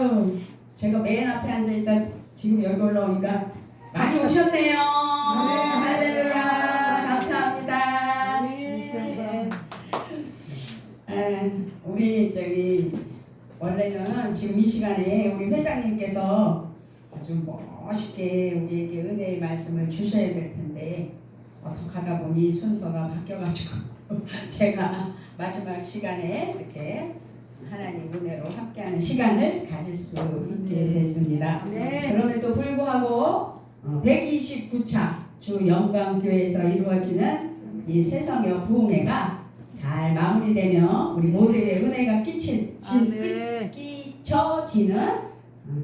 아유, 제가 맨 앞에 앉아있다 지금 여기 올라오니까 많이 오셨네요. 할렐루야. 감사합니다. 우리 원래는 지금 이 시간에 우리 회장님께서 아주 멋있게 우리에게 은혜의 말씀을 주셔야 될 텐데 어떻게 하다 보니 순서가 바뀌어가지고 제가 마지막 시간에 이렇게 하나님 은혜로 함께하는 시간을 가질 수 있게 됐습니다. 네. 그럼에도 불구하고 129차 주 영광교회에서 이루어지는 이 세성역 부흥회가 잘 마무리되며 우리 모두에게 은혜가 끼쳐지는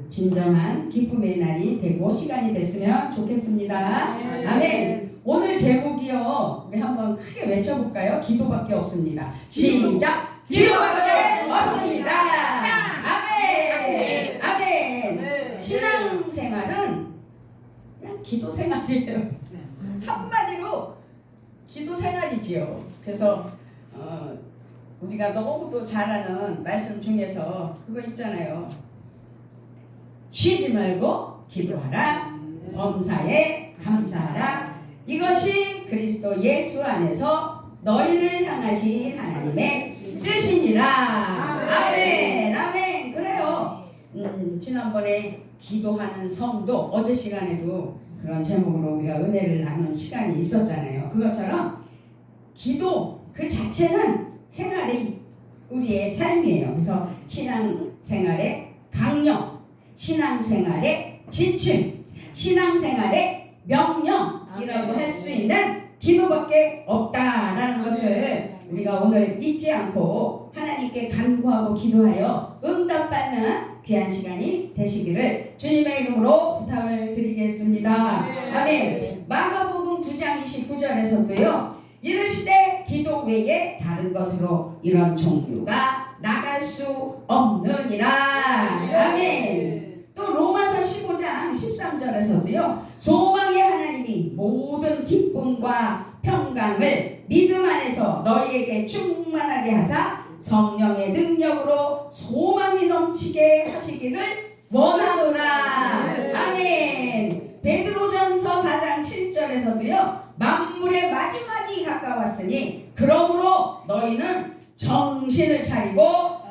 진정한 기쁨의 날이 되고 시간이 됐으면 좋겠습니다. 네. 아멘. 오늘 제목이요, 우리 한번 크게 외쳐볼까요? 기도밖에 없습니다. 시작! 기도밖에 없습니다. 아멘. 아멘. 신앙생활은 그냥 기도 생활이에요. 한마디로 기도 생활이지요. 그래서 우리가 너무도 잘 아는 말씀 중에서 그거 있잖아요. 쉬지 말고 기도하라. 범사에 감사하라. 이것이 그리스도 예수 안에서 너희를 향하신 하나님의 뜻이니라. 아멘. 아멘. 그래요. 지난번에 기도하는 성도 어제 시간에도 그런 제목으로 우리가 은혜를 나누는 시간이 있었잖아요. 그것처럼 기도 그 자체는 생활이 우리의 삶이에요. 그래서 신앙생활의 강령, 신앙생활의 지침, 신앙생활의 명령이라고 할 수 있는 기도밖에 없다라는 것을 우리가 오늘 잊지 않고 하나님께 간구하고 기도하여 응답받는 귀한 시간이 되시기를 주님의 이름으로 부탁을 드리겠습니다. 아멘. 마가복음 9장 29절에서도요. 이르시되 기도 외에 다른 것으로 이런 종류가 나갈 수 없느니라. 아멘. 또 로마서 15장 13절에서도요. 소망의 하나님이 모든 기쁨과 평강을 믿음 안에서 너희에게 충만하게 하사 성령의 능력으로 소망이 넘치게 하시기를 원하노라. 아멘. 베드로전서 4장 7절에서도요. 만물의 마지막이 가까웠으니 그러므로 너희는 정신을 차리고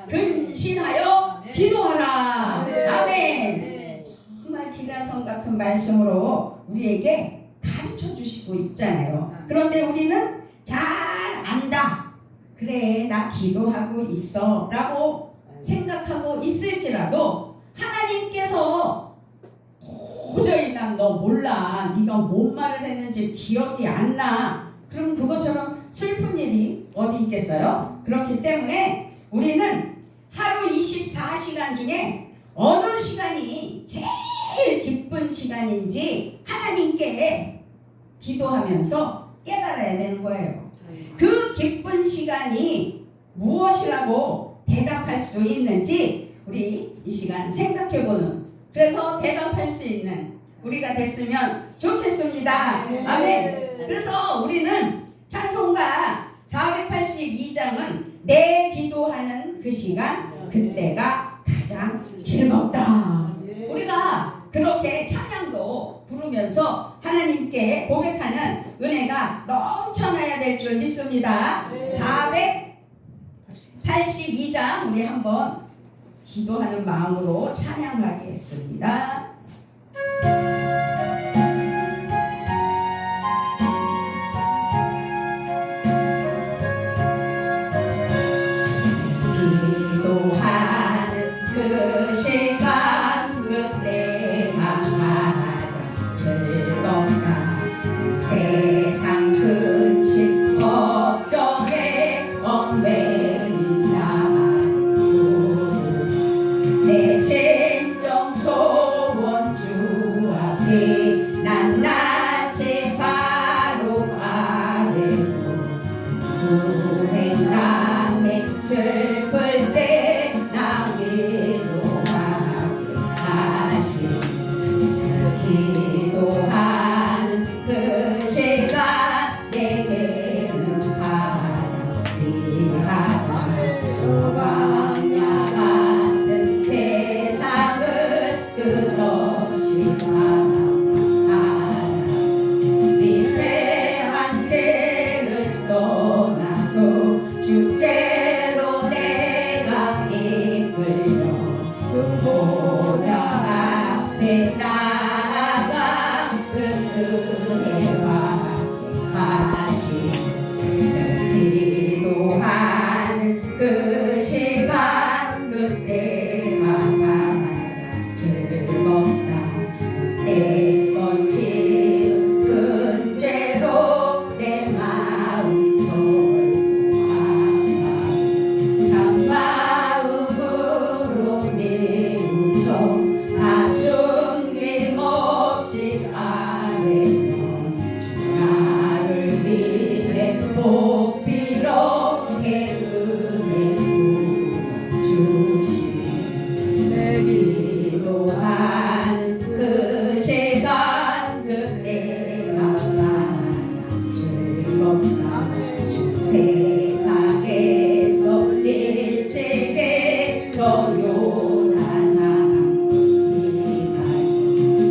근신하여 기도하라. 아멘. 정말 기라성 같은 말씀으로 우리에게 가르쳐 주시고 있잖아요. 그런데 우리는 잘 안다. 그래, 나 기도하고 있어 라고 생각하고 있을지라도 하나님께서 도저히 난 너 몰라. 네가 뭔 말을 했는지 기억이 안 나. 그럼 그것처럼 슬픈 일이 어디 있겠어요? 그렇기 때문에 우리는 하루 24시간 중에 어느 시간이 제일 기쁜 시간인지 하나님께 기도하면서 깨달아야 되는 거예요. 그 기쁜 시간이 무엇이라고 대답할 수 있는지 우리 이 시간 생각해보는, 그래서 대답할 수 있는 우리가 됐으면 좋겠습니다. 아멘. 그래서 우리는 찬송가 482장은 내 기도하는 그 시간 그때가 가장 즐겁다. 우리가 그렇게 찬양도 부르면서 하나님께 고백하는 은혜가 넘쳐나야 될 줄 믿습니다. 482장 우리 한번 기도하는 마음으로 찬양하겠습니다. 기도하는 그 시간 그때가 가장 즐겁다. 세상 근심 걱정에 얽매인 내 진정 소원 주 앞에 난 낯에 바로 아래로 불행당해 슬플 때 나 위로하라. 나아가 은혜와 하시 기도하는 그 시간 그때가 가장 즐겁다. 내 건지 큰 죄로 내 마음 돌아가 참 마음으로 미우쳐 가슴 힘없이 아뢰면 나를 위해 복 빌어 새 은혜 부어주시네. 기도한 그 시간 그때가 가장 즐겁다. 세상에서 일찍이 더 요란한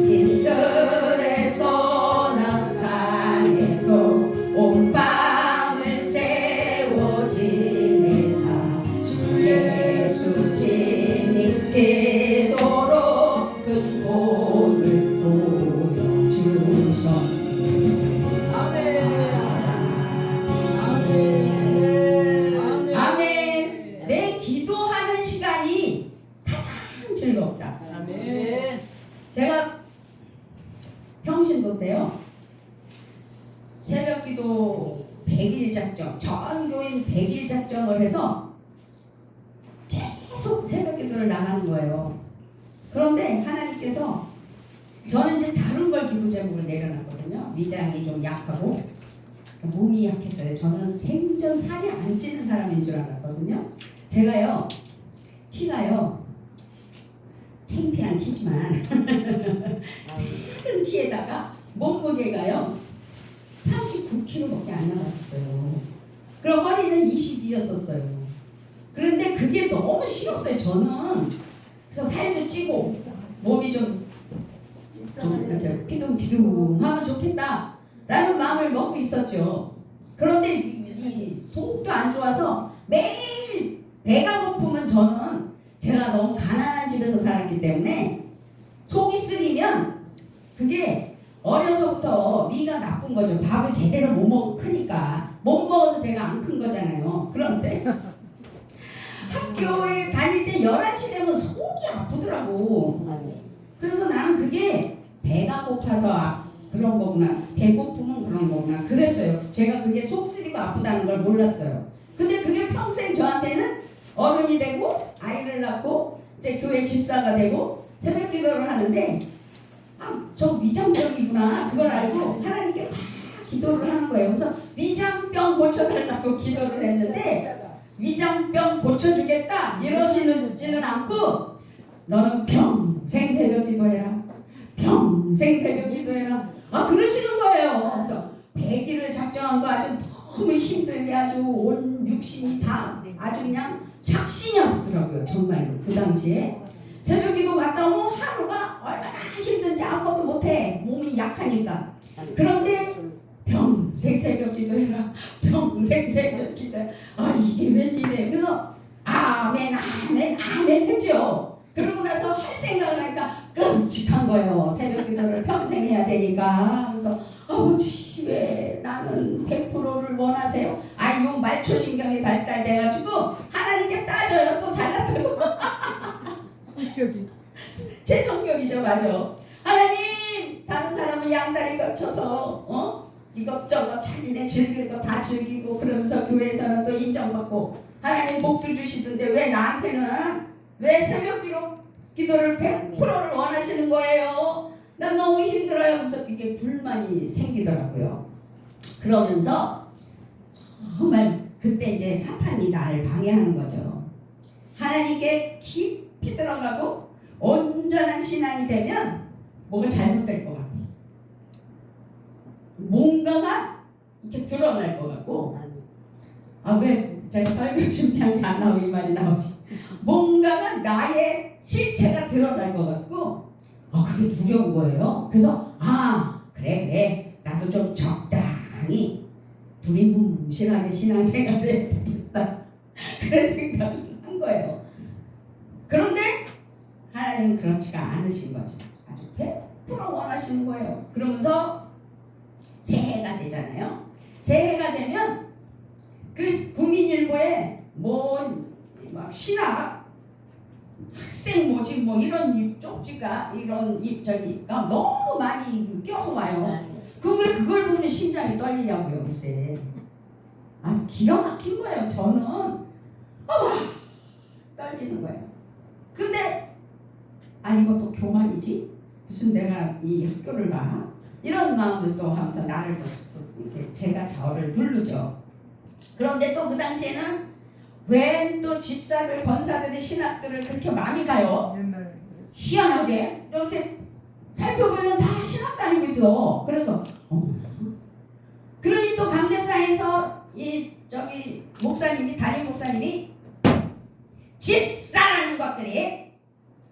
길들에서 남산에서 온 밤을 새워 지내사 예수 진이 기도로 그 복을 보여주셨네. 아멘. 내 기도하는 시간이 가장 즐겁다. 아멘. 제가 평신도 때요 새벽 기도 100일 작정, 전 교인 100일 작정을 해서 계속 새벽 기도를 나가는 거예요. 그런데 하나님께서 저는 이제 다른 걸 기도 제목을 내려놨거든요. 위장이 좀 약하고 몸이 약했어요. 저는 생전 살이 안 찌는 사람인 줄 알았거든요. 제가요 키가요 창피한 키지만 작은 키에다가 몸무게가요 39kg밖에 안 나갔었어요. 그럼 허리는 22였었어요. 그런데 그게 너무 싫었어요. 저는 그래서 살도 찌고 몸이 좀 이렇게 피둥피둥하면 좋겠다 라는 마음을 먹고 있었죠. 그런데 이 속도 안 좋아서 매일 배가 고프면 저는 제가 너무 가난한 집에서 살았기 때문에 속이 쓰리면 그게 어려서부터 위가 나쁜 거죠. 밥을 제대로 못 먹고 크니까 못 먹어서 제가 안 큰 거잖아요. 그런데 학교에 다닐 때 11시 되면 속이 아프더라고. 그래서 나는 그게 배가 고파서 그런 거구나. 배고프면 그런 거구나. 그랬어요. 제가 그게 속 쓰리고 아프다는 걸 몰랐어요. 근데 그게 평생 저한테는 어른이 되고 아이를 낳고 이제 교회 집사가 되고 새벽 기도를 하는데 저 위장병이구나. 그걸 알고 하나님께 막 기도를 하는 거예요. 그래서 위장병 고쳐달라고 기도를 했는데 위장병 고쳐주겠다 이러시지는 않고 너는 평생 새벽 기도해라. 평생 새벽 기도해라. 그러시는 거예요. 그래서 100일을 작정한 거 아주 너무 힘들게 아주 온 육신이 다 아주 그냥 삭신이 아프더라고요. 정말로 그 당시에 새벽 기도 갔다 오면 하루가 얼마나 힘든지 아무것도 못해. 몸이 약하니까. 그런데 평생 새벽 기도해라. 평생 새벽 기도해라. 이게 웬일이래. 그래서 아멘 아멘 아멘 했죠. 그러고 나서 할 생각을 하니까 끔찍한 거예요. 새벽 기도를 평생 해야 되니까. 그래서 아버지 왜 나는 100%를 원하세요? 요 말초신경이 발달돼가지고 하나님께 따져요. 또 잘났다고. 성격이. 제 성격이죠. 맞아. 하나님 다른 사람은 양다리 걸쳐서 이것저것 자기네 즐길 거 다 즐기고 그러면서 교회에서는 또 인정받고 하나님 복도 주시던데 왜 나한테는 왜 새벽 기도를 100%를 원하시는 거예요? 난 너무 힘들어요. 그래서 이게 불만이 생기더라고요. 그러면서 정말 그때 이제 사탄이 나를 방해하는 거죠. 하나님께 깊이 들어가고 온전한 신앙이 되면 뭐가 잘못될 것 같아. 뭔가가 이렇게 드러날 것 같고 왜 제가 설교 준비한 게 안 나오고 이 말이 나오지. 뭔가가 나의 실체가 드러날 것 같고 그게 두려운 거예요. 그래서 그래 나도 좀 적당히 두리뭉실하게 신앙생활을 해야 되겠다. 그런 생각을 한 거예요. 그런데 하나님은 그렇지가 않으신 거죠. 아주 원하시는 거예요. 그러면서 새해가 되잖아요. 새해가 되면 그 국민일보에 막 신학 학생 모집 이런 쪽지가 이런 저기가 너무 많이 껴서 와요. 그 왜 그걸 보면 심장이 떨리냐고요, 글쎄. 아, 기가 막힌 거예요. 저는 떨리는 거예요. 근데 이것도 교만이지? 무슨 내가 이 학교를 가? 이런 마음을 또 하면서 나를 또 이렇게 제가 저를 누르죠. 그런데 또 그 당시에는 왜 또 집사들, 권사들이 신학들을 그렇게 많이 가요? 희한하게 이렇게 살펴보면 다 신학 다니고 있죠. 그래서 그러니 또 강대상에서 목사님이 담임 목사님이 집사라는 것들이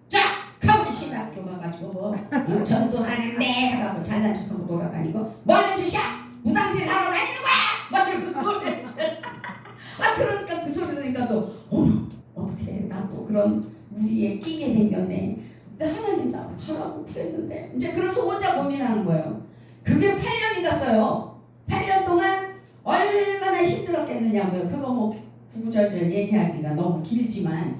쫙 하고 신학 교가가지고 전도사인데 하고 잘난 척하고 돌아다니고 뭐 하는 짓이야? 무당질 하러 다니는 거야? 막 이러고 소리를 그러니까 그 소리 들으니까 또 어떡해, 나 또 그런 무리에 끼게 생겼네. 근데 하나님 나 하라고 그랬는데 이제 그러면서 혼자 고민하는 거예요. 그게 8년이 갔어요. 8년 동안 얼마나 힘들었겠느냐고요. 그거 구구절절 얘기하기가 너무 길지만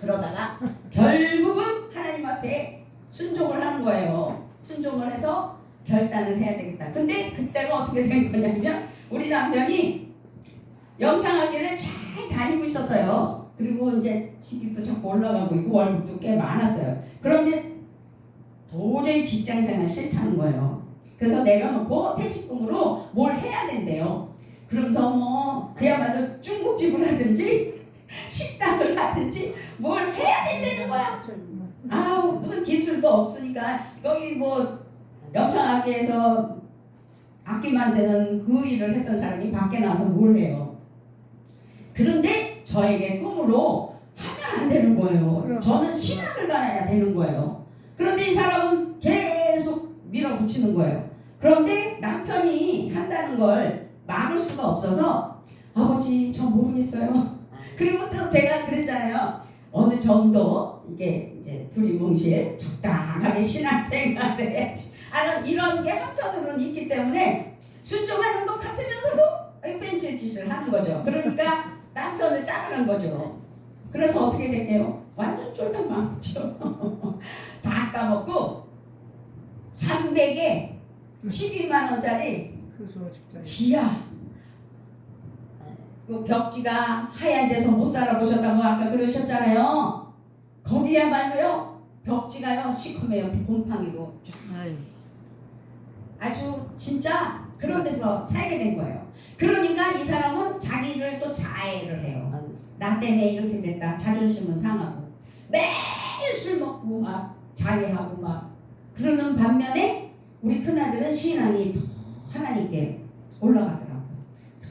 그러다가 결국은 하나님 앞에 순종을 하는 거예요. 순종을 해서 결단을 해야 되겠다. 근데 그때가 어떻게 된 거냐면 우리 남편이 영창학교를 잘 다니고 있었어요. 그리고 이제 직위도 자꾸 올라가고 있고 월급도 꽤 많았어요. 그런데 도저히 직장생활 싫다는 거예요. 그래서 내려놓고 퇴직금으로 뭘 해야 된대요. 그러면서 그야말로 중국집을 하든지 식당을 하든지 뭘 해야 된다는 거야. 무슨 기술도 없으니까 거기 영창학교에서 악기 만드는 그 일을 했던 사람이 밖에 나와서 뭘 해요. 그런데 저에게 꿈으로 하면 안 되는 거예요. 저는 신학을 가야 되는 거예요. 그런데 이 사람은 계속 밀어붙이는 거예요. 그런데 남편이 한다는 걸 막을 수가 없어서 아버지 저 모르겠어요. 그리고 또 제가 그랬잖아요. 어느 정도 이게 이제 두리뭉실 적당하게 신학생활을 해야지. 이런 게 한편으로는 있기 때문에 순종하는 것 같으면서도 뺀칠 짓을 하는 거죠. 그러니까 남편을 따라간 거죠. 그래서 어떻게 될게요? 완전 쫄딱 망했죠. 다 까먹고 300에 12만 원짜리 지하 그 벽지가 하얀 데서 못 살아보셨다고 아까 그러셨잖아요. 거기야말로요 벽지가요 시커매요. 곰팡이로 아주 진짜 그런 데서 살게 된 거예요. 그러니까 이 사람은 자기를 또 자해를 해요. 나 때문에 이렇게 됐다. 자존심은 상하고 매일 술 먹고 막 자해하고 막 그러는 반면에 우리 큰아들은 신앙이 더 하나님께 올라가더라고요.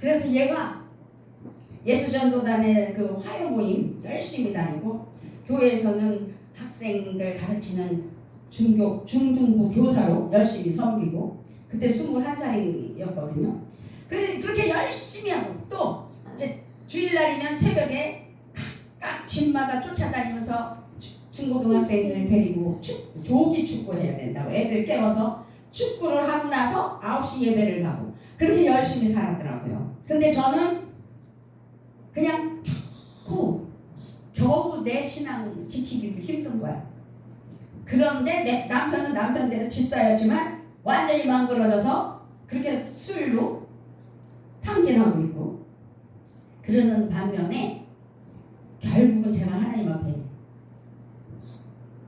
그래서 얘가 예수전도단의 그 화요 모임 열심히 다니고 교회에서는 학생들 가르치는 중등부 교사로 열심히 섬기고 그때 21살이었거든요. 그렇게 열심히 하고 또 이제 주일날이면 새벽에 각 집마다 쫓아다니면서 중고등학생들 데리고 조기 축구해야 된다고 애들 깨워서 축구를 하고 나서 9시 예배를 가고 그렇게 열심히 살았더라고요. 근데 저는 그냥 겨우 내 신앙 지키기도 힘든 거야. 그런데 내 남편은 남편대로 집사였지만 완전히 망그러져서 그렇게 술로 탕진하고 있고 그러는 반면에 결국은 제가 하나님 앞에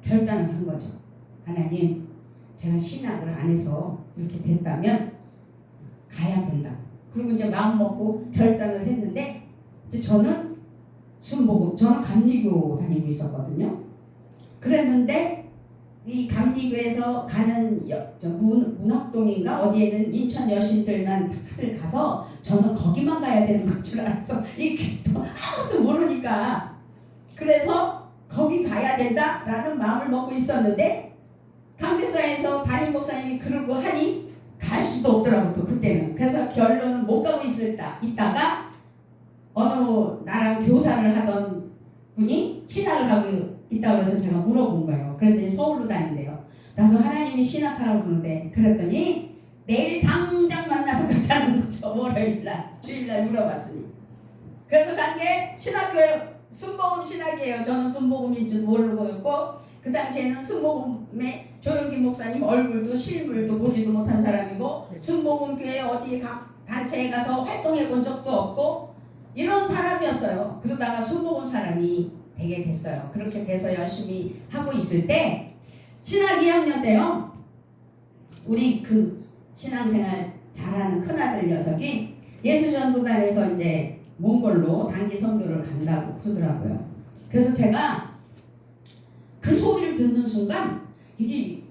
결단을 한 거죠. 하나님, 제가 신학을 안 해서 이렇게 됐다면 가야 된다. 그리고 이제 마음 먹고 결단을 했는데 이제 저는 순복음, 저는 감리교 다니고 있었거든요. 그랬는데 이 감리교에서 가는 문학동인가 어디에는 인천 여신들만 다들 가서 저는 거기만 가야 되는 것 줄 알았어. 이게 또 아무것도 모르니까 그래서 거기 가야 된다라는 마음을 먹고 있었는데 강대상에서 담임 목사님이 그러고 하니 갈 수도 없더라고 또 그때는. 그래서 결론은 못 가고 있다가 어느 나랑 교사를 하던 분이 신학을 가고 있다고 해서 제가 물어본 거예요. 그랬더니 서울로 다닌대요. 나도 하나님이 신학하라고 그러는데 그랬더니 내일 당장 만나서 가자는 거죠. 월요일날 주일날 물어봤으니. 그래서 간 게 신학교에 순복음 신학이에요. 저는 순복음인 줄 모르고 있고 그 당시에는 순복음의 조영기 목사님 얼굴도 실물도 보지도 못한 사람이고 순복음교회 어디 단체에 가서 활동해 본 적도 없고 이런 사람이었어요. 그러다가 순복음 사람이 되게 됐어요. 그렇게 돼서 열심히 하고 있을 때 신학 2학년 때요. 우리 그 신앙생활 잘하는 큰아들 녀석이 예수전도단에서 이제 몽골로 단기 선교를 간다고 그러더라고요. 그래서 제가 그 소리를 듣는 순간 이게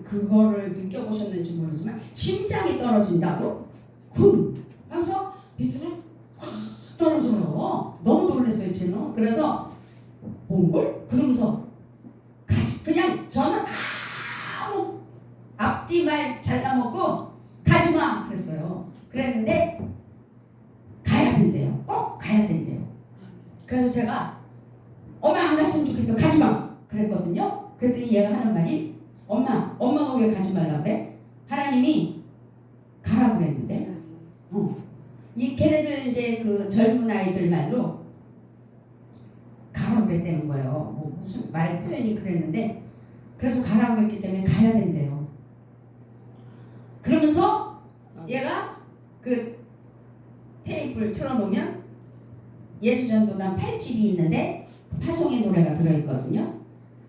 그거를 느껴보셨는지 모르지만 심장이 떨어진다고 쿵 하면서 밑으로 콱 떨어져요. 너무 놀랐어요 저는. 그래서 몽골? 그러면서 그냥 저는 아무 앞뒤말 잘라먹고 가지마 그랬어요. 그랬는데 가야 된대요. 꼭 가야 된대요. 그래서 제가 엄마 안 갔으면 좋겠어. 가지마 그랬거든요. 그랬더니 얘가 하는 말이 엄마가 왜 가지 말라고 그래? 하나님이 가라고 그랬는데 이 걔네들 이제 그 젊은 아이들 말로 가라고 그랬다는 거예요. 뭐 무슨 말 표현이 그랬는데 그래서 가라고 했기 때문에 가야 된대요. 그러면서 얘가 그 테이프를 틀어놓으면 예수전도단 8집이 있는데 그 파송의 노래가 들어있거든요.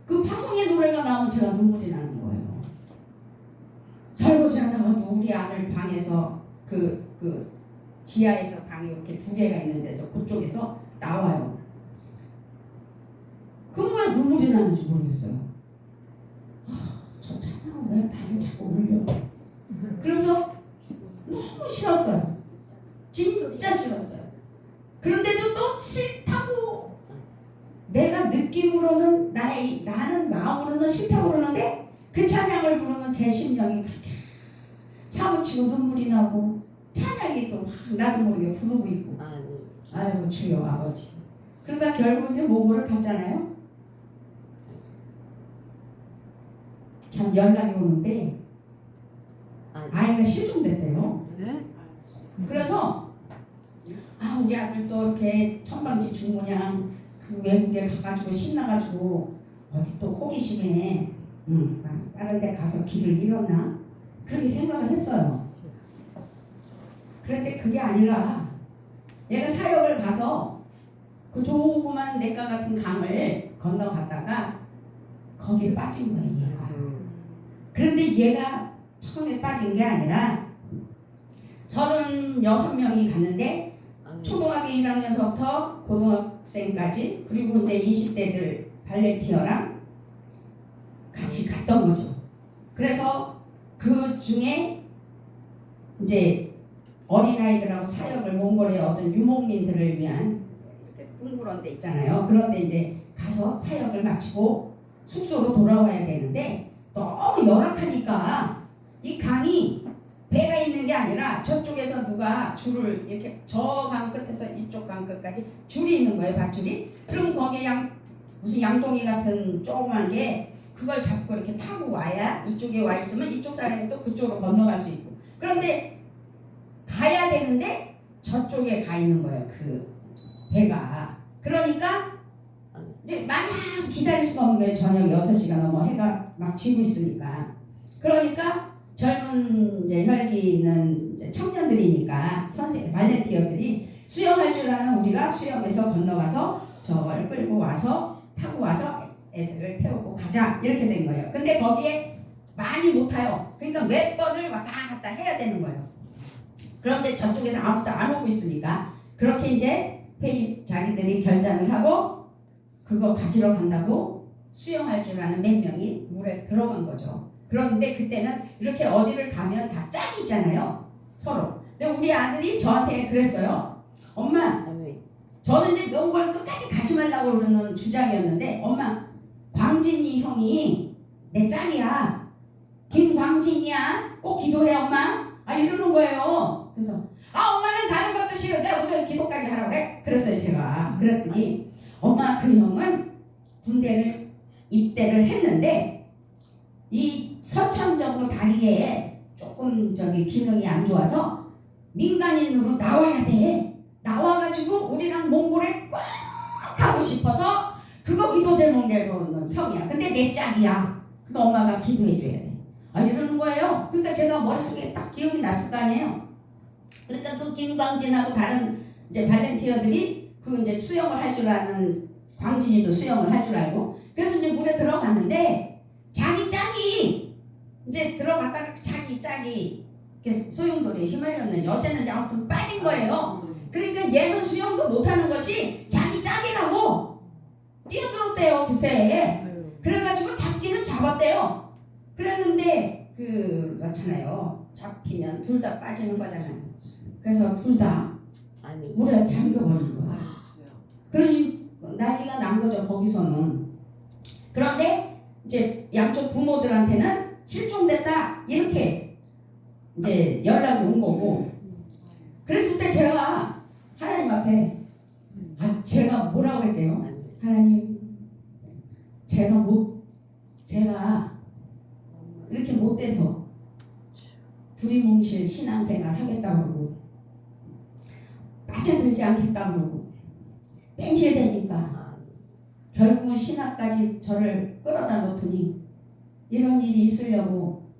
그 파송의 노래가 나오면 제가 눈물이 나는 거예요. 설거지 하다가도 우리 아들 방에서 그 지하에서 방이 이렇게 2개가 있는 데서 그쪽에서 나와요. 그럼 왜 눈물이 나는지 모르겠어요. 저 찬양은 왜 나를 자꾸 울려. 그러면서 너무 싫었어요. 진짜 싫었어요. 그런데도 또 싫다고 내가 느낌으로는 나는 마음으로는 싫다고 그러는데 그 찬양을 부르면 제 심령이 그렇게 사무치고 눈물이 나고 찬양이 또 나도 모르게 부르고 있고 아이고 주여 아버지. 그러니까 결국 이제 몽골을 갔잖아요. 참 연락이 오는데 아이가 실종됐대요. 그래서 우리 아들도 이렇게 천방지 중모냥 그 외국에 가가지고 신나가지고 어디 또 호기심에 다른 데 가서 길을 잃었나 그렇게 생각을 했어요. 그런데 그게 아니라 얘가 사역을 가서 그 조그만 냇가 같은 강을 건너갔다가 거기에 빠진 거예요 얘가. 그런데 얘가 처음에 빠진 게 아니라 36명이 갔는데 초등학교 1학년서부터 고등학생까지 그리고 이제 20대들 발레티어랑 같이 갔던 거죠. 그래서 그 중에 이제 어린아이들하고 사역을 몽골의 어떤 유목민들을 위한 이렇게 둥그런 데 있잖아요. 그런데 이제 가서 사역을 마치고 숙소로 돌아와야 되는데 너무 열악하니까 이 강이 배가 있는 게 아니라 저쪽에서 누가 줄을 이렇게 저 강 끝에서 이쪽 강 끝까지 줄이 있는 거예요. 밧줄이. 그럼 거기에 무슨 양동이 같은 조그만 게 그걸 잡고 이렇게 타고 와야 이쪽에 와 있으면 이쪽 사람이 또 그쪽으로 건너갈 수 있고. 그런데 가야 되는데 저쪽에 가 있는 거예요. 그 배가. 그러니까 이제 마냥 기다릴 수가 없는 거예요. 저녁 6시가 넘어 해가 막 지고 있으니까. 그러니까 젊은 이제 혈기 있는 이제 청년들이니까 발렌티어들이 수영할 줄 아는 우리가 수영해서 건너가서 저걸 끌고 와서 타고 와서 애들을 태우고 가자 이렇게 된 거예요. 근데 거기에 많이 못 타요. 그러니까 몇 번을 왔다 갔다 해야 되는 거예요. 그런데 저쪽에서 아무도 안 오고 있으니까 그렇게 이제 자기들이 결단을 하고 그거 가지러 간다고 수영할 줄 아는 몇 명이 물에 들어간 거죠. 그런데 그때는 이렇게 어디를 가면 다 짝이 있잖아요. 서로. 근데 우리 아들이 저한테 그랬어요. 엄마, 저는 이제 몽골 끝까지 가지 말라고 그러는 주장이었는데 엄마, 광진이 형이 내 짝이야. 김광진이야. 꼭 기도해 엄마. 이러는 거예요. 그래서 엄마는 가는 것도 싫은데 무슨 기도까지 하라고 그래? 그랬어요 제가. 그랬더니 엄마 그 형은 군대를 입대를 했는데 이 선천적으로 다리에 조금 기능이 안 좋아서 민간인으로 나와야 돼. 나와가지고 우리랑 몽골에 꼭 가고 싶어서 그거 기도 제목대로는 형이야. 근데 내 짝이야. 그거 엄마가 기도해 줘야 돼. 이러는 거예요. 그러니까 제가 머릿속에 딱 기억이 났을 거 아니에요. 그러니까 그 김광진하고 다른 이제 발렌티어들이 그 이제 수영을 할 줄 아는 광진이도 수영을 할 줄 알고 그래서 이제 물에 들어갔는데 자기 짝이 이제 들어갔다가 자기 짝이 소용돌이에 휘말렸는지 어쨌는지 아무튼 빠진 거예요. 그러니까 얘는 수영도 못하는 것이 자기 짝이라고 뛰어들었대요 그새. 그래가지고 잡기는 잡았대요. 그랬는데 그렇잖아요. 잡히면 둘 다 빠지는 거잖아요. 그래서 둘 다 물에 잠겨버린 거야. 그러니 난리가 난 거죠 거기서는. 그런데 이제 양쪽 부모들한테는 실종됐다 이렇게 이제 연락이 온 거고. 그랬을 때 제가 하나님 앞에 제가 뭐라고 했대요? 하나님 제가 이렇게 못돼서 두리뭉실 신앙생활 하겠다고 그러고 빠져들지 않겠다고 그러고 뺀질대니까 결국은 신학까지 저를 끌어다 놓더니 이런 일이 있으려고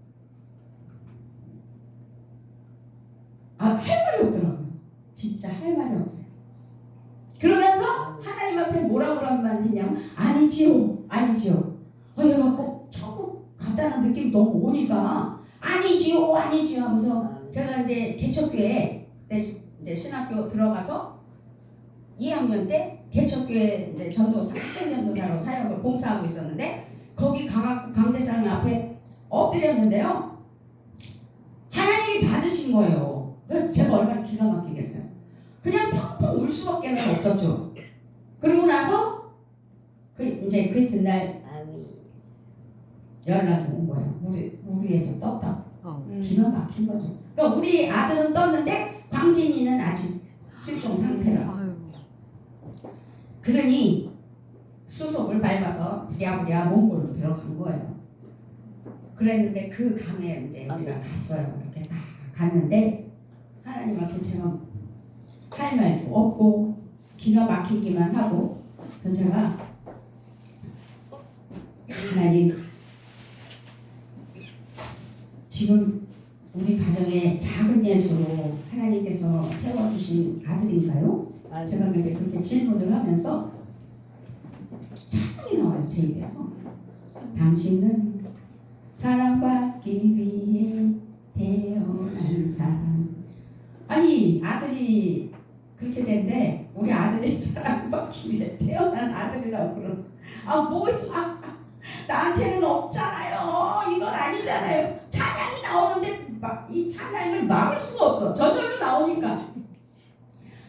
할 말이 없더라고요. 진짜 할 말이 없어요. 그러면서 하나님 앞에 뭐라고 그러면 했냐면 아니지요. 얘가 꼭 천국 갔다는 느낌이 너무 오니까 아니지요 하면서 제가 이제 개척교회 그때 이제 신학교 들어가서 2학년 때 개척교회 이제 전도사 학생전도사로 사역을 봉사하고 있었는데 거기 가갖고 강대상이 앞에 엎드렸는데요. 하나님이 받으신 거예요. 그래서 제가 얼마나 기가 막히겠어요. 그냥 펑펑 울 수밖에 없었죠. 그러고 나서 이제 그 이튿날 연락이 온 거예요. 물 위에서 떴다. 기가 막힌 거죠. 그러니까 우리 아들은 떴는데 광진이는 아직 실종 상태라. 그러니 수속을 밟아서 부랴부랴 몽골로 들어간 거예요. 그랬는데 그 강에 이제 우리가 갔어요. 이렇게 딱 갔는데 하나님 앞에 제가 할 말도 없고 기가 막히기만 하고 그래서 제가 하나님 지금 우리 가정에 작은 예수로 하나님께서 세워주신 아들인가요? 제가 이제 그렇게 질문을 하면서 찬양이 나와요. 제 입에서 당신은 사랑받기 위해 태어난 사람. 아니 아들이 그렇게 된데 우리 아들이 사랑받기 위해 태어난 아들이라고 그러는 뭐야 나한테는 없잖아요. 이건 아니잖아요. 찬양이 나오는데 이 찬양을 막을 수가 없어. 저절로 나오니까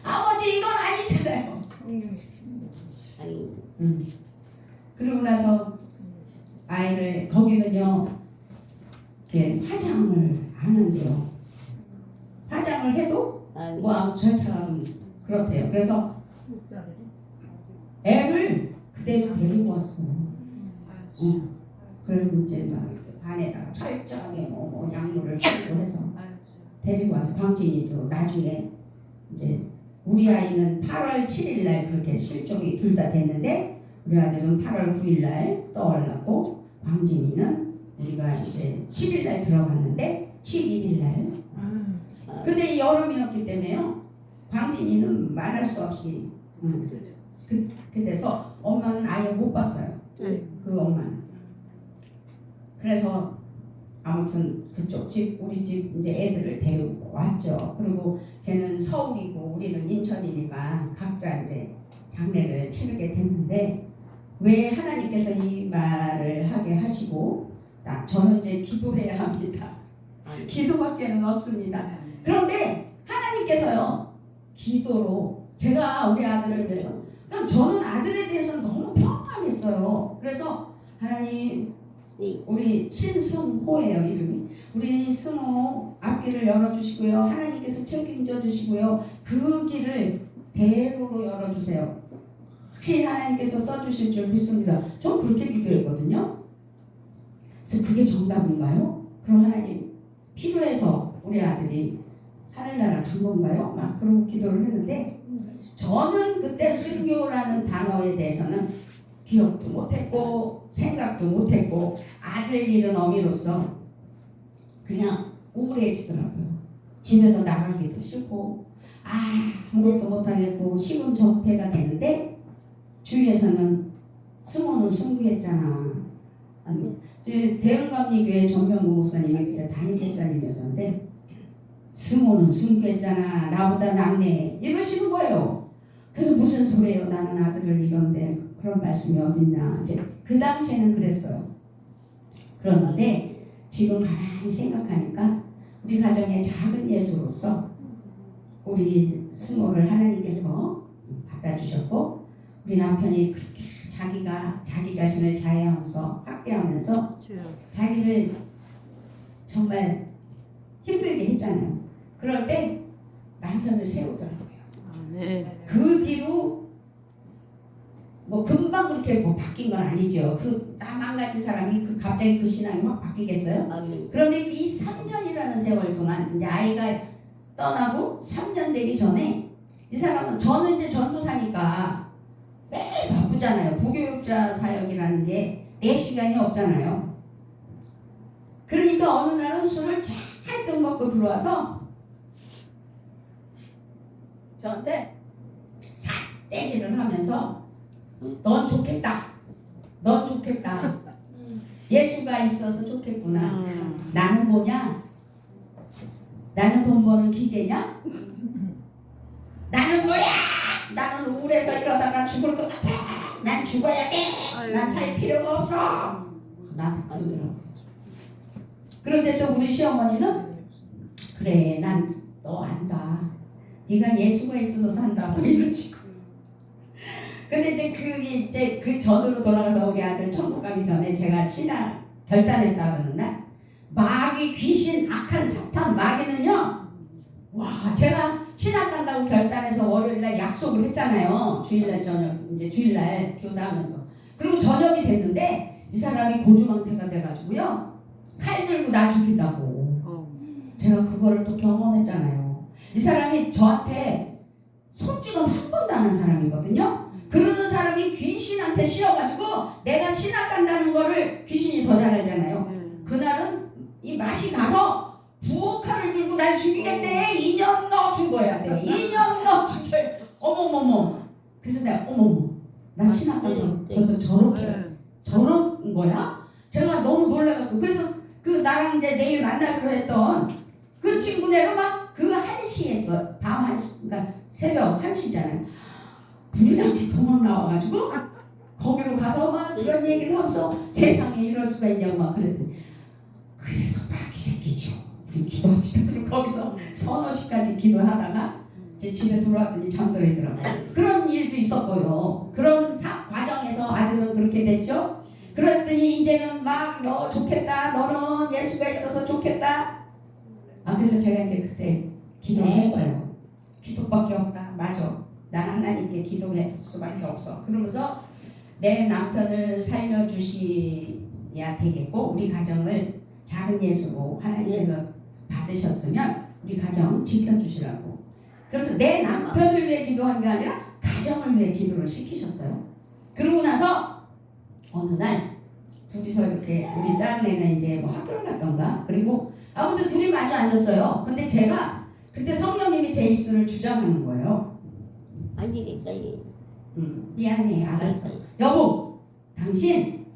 아버지 이건 아니잖아요. 그러고 나서 아이를 거기는요 이렇게 화장을 안 한대요. 화장을 해도 뭐 아무 절차가 좀 그렇대요. 그래서 애를 그대로 데리고 왔어요. 그래서 이제 막 반에다가 철저하게 뭐 약물을 주고 해서 데리고 와서 광진이도 나중에 이제 우리 아이는 8월 7일 날 그렇게 실종이 둘 다 됐는데 우리 아들은 8월 9일 날 떠올랐고 광진이는 우리가 이제 10일 날 들어갔는데 11일 날 근데 여름이었기 때문에요 광진이는 말할 수 없이 그래서 엄마는 아예 못 봤어요. 그 엄마는. 그래서 아무튼 그쪽 집 우리 집 이제 애들을 데리고 왔죠. 그리고 걔는 서울이고 우리는 인천이니까 각자 이제 장례를 치르게 됐는데 왜 하나님께서 이 말을 하게 하시고 저는 이제 기도해야 합니다. 기도밖에는 없습니다. 그런데 하나님께서요 기도로 제가 우리 아들을 위해서 그럼 저는 아들에 대해서는 너무 평안했어요. 그래서 하나님 우리 신승호예요 이름이. 우리 승호 앞길을 열어주시고요. 하나님께서 책임져 주시고요. 그 길을 대로로 열어주세요. 확실히 하나님께서 써주실 줄 믿습니다. 저 그렇게 기도했거든요. 그래서 그게 정답인가요? 그럼 하나님 필요해서 우리 아들이 하늘나라 간 건가요? 막 그러고 기도를 했는데 저는 그때 순교라는 단어에 대해서는 기억도 못했고 생각도 못했고 아들 잃은 어미로서 그냥 우울해지더라고요. 집에서 나가기도 싫고 아무것도 못하겠고 시군정패가 되는데 주위에서는 승호는 순교했잖아. 대흥감리교회 정명구 목사님이 그때 담임 목사님이었는데 승호는 순교했잖아. 나보다 낫네. 이러시는 거예요. 그래서 무슨 소리예요. 나는 아들을 잃었는데 그런 말씀이 어딨냐. 이제 그 당시에는 그랬어요. 그런데 지금 가만히 생각하니까 우리 가정의 작은 예수로서 우리 승호를 하나님께서 받아주셨고 우리 남편이 그렇게 자기가 자기 자신을 자해하면서 학대하면서 자기를 정말 힘들게 했잖아요. 그럴 때 남편을 세우더라고요. 그 뒤로 뭐 금방 그렇게 뭐 바뀐 건 아니죠. 나 망가진 사람이 갑자기 그 신앙이 확 바뀌겠어요? 그런데 이 3년이라는 세월 동안 이제 아이가 떠나고 3년 되기 전에 이 사람은 저는 이제 전도사니까 매일 바쁘잖아요. 부교육자 사역이라는 게 내 시간이 없잖아요. 그러니까 어느 날은 술을 잔뜩 먹고 들어와서 저한테 삿대질을 하면서 넌 좋겠다. 넌 좋겠다. 예수가 있어서 좋겠구나. 나는 뭐냐? 나는 돈 버는 기계냐? 나는 뭐야? 나는 우울해서 이러다가 죽을 것 같아. 난 죽어야 돼. 난 살 필요가 없어. 나한테 그러더라고. 그런데 또 우리 시어머니는 그래, 난 너 안다. 네가 예수가 있어서 산다. 또 이런 식으로. 근데 이제 그 전으로 돌아가서 우리 아들 천국 가기 전에 제가 신앙 결단했다 그러는 날 마귀, 귀신, 악한 사탄, 마귀는요. 와, 제가 신학 간다고 결단해서 월요일날 약속을 했잖아요. 주일날 저녁, 이제 주일날 교사하면서. 그리고 저녁이 됐는데 이 사람이 고주망태가 돼가지고요. 칼 들고 나 죽인다고. 제가 그거를 또 경험했잖아요. 이 사람이 저한테 손찌검 한 번도 안 한 사람이거든요. 그러는 사람이 귀신한테 씌어가지고 내가 신학 간다는 거를 귀신이 더 잘 알잖아요. 그날은 이 맛이 가서 부엌칼을 들고 날 죽이겠대. 인형 넣어 죽어야 돼. 인형 넣어 죽여야 돼. 어머머머. 그래서 내가 어머머. 나 신학 간다. 벌써 저런 거야? 제가 너무 놀라갖고 그래서 그 나랑 이제 내일 만나기로 했던 그 친구네로 막 그 1시에 밤 1시, 그러니까 새벽 1시잖아요. 불이 나게 도망 나와가지고 거기로 가서 막 그런 얘기를 하면서 세상에 이럴 수가 있냐고 막 그랬더니 그래서 마귀 새끼죠. 우리 기도합시다. 그리고 거기서 서너 시까지 기도하다가 이제 집에 들어왔더니 잠들더라고요. 그런 일도 있었고요. 그런 과정에서 아들은 그렇게 됐죠. 그랬더니 이제는 막 너 좋겠다. 너는 예수가 있어서 좋겠다. 그래서 제가 이제 그때 기도를 한 거예요. 기도밖에 없다. 맞아. 나는 하나님께 기도할 수밖에 없어. 그러면서 내 남편을 살려주셔야 되겠고 우리 가정을 작은 예수로 하나님께서 받으셨으면 우리 가정 지켜주시라고. 그래서 내 남편을 위해 기도한 게 아니라 가정을 위해 기도를 시키셨어요. 그러고 나서 어느 날 둘이서 이렇게 우리 작은 애는 이제 뭐 학교를 갔던가 그리고 아무튼 둘이 마주 앉았어요. 근데 제가 그때 성령님이 제 입술을 주장하는 거예요. 아니니까 미안해, 알았어. 여보, 당신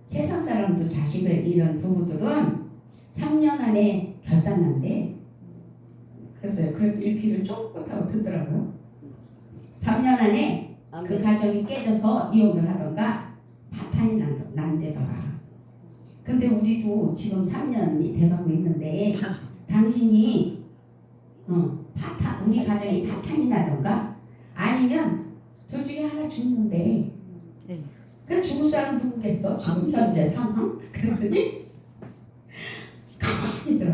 세상 사람도 자식을 잃은 부부들은 3년 안에 결단난대. 그랬어요. 그랬더니 귀를 쫑긋하고 듣더라고요. 3년 안에 그 가정이 깨져서 이혼을 하던가 파탄이 난대더라. 근데 우리도 지금 3년이 돼가고 있는데 당신이 우리 가정이 파탄이 나던가 아니면 둘 중에 하나 죽는데 그럼 죽을 사람 누구겠어? 지금 현재 상황? 그랬더니 가만히 들어.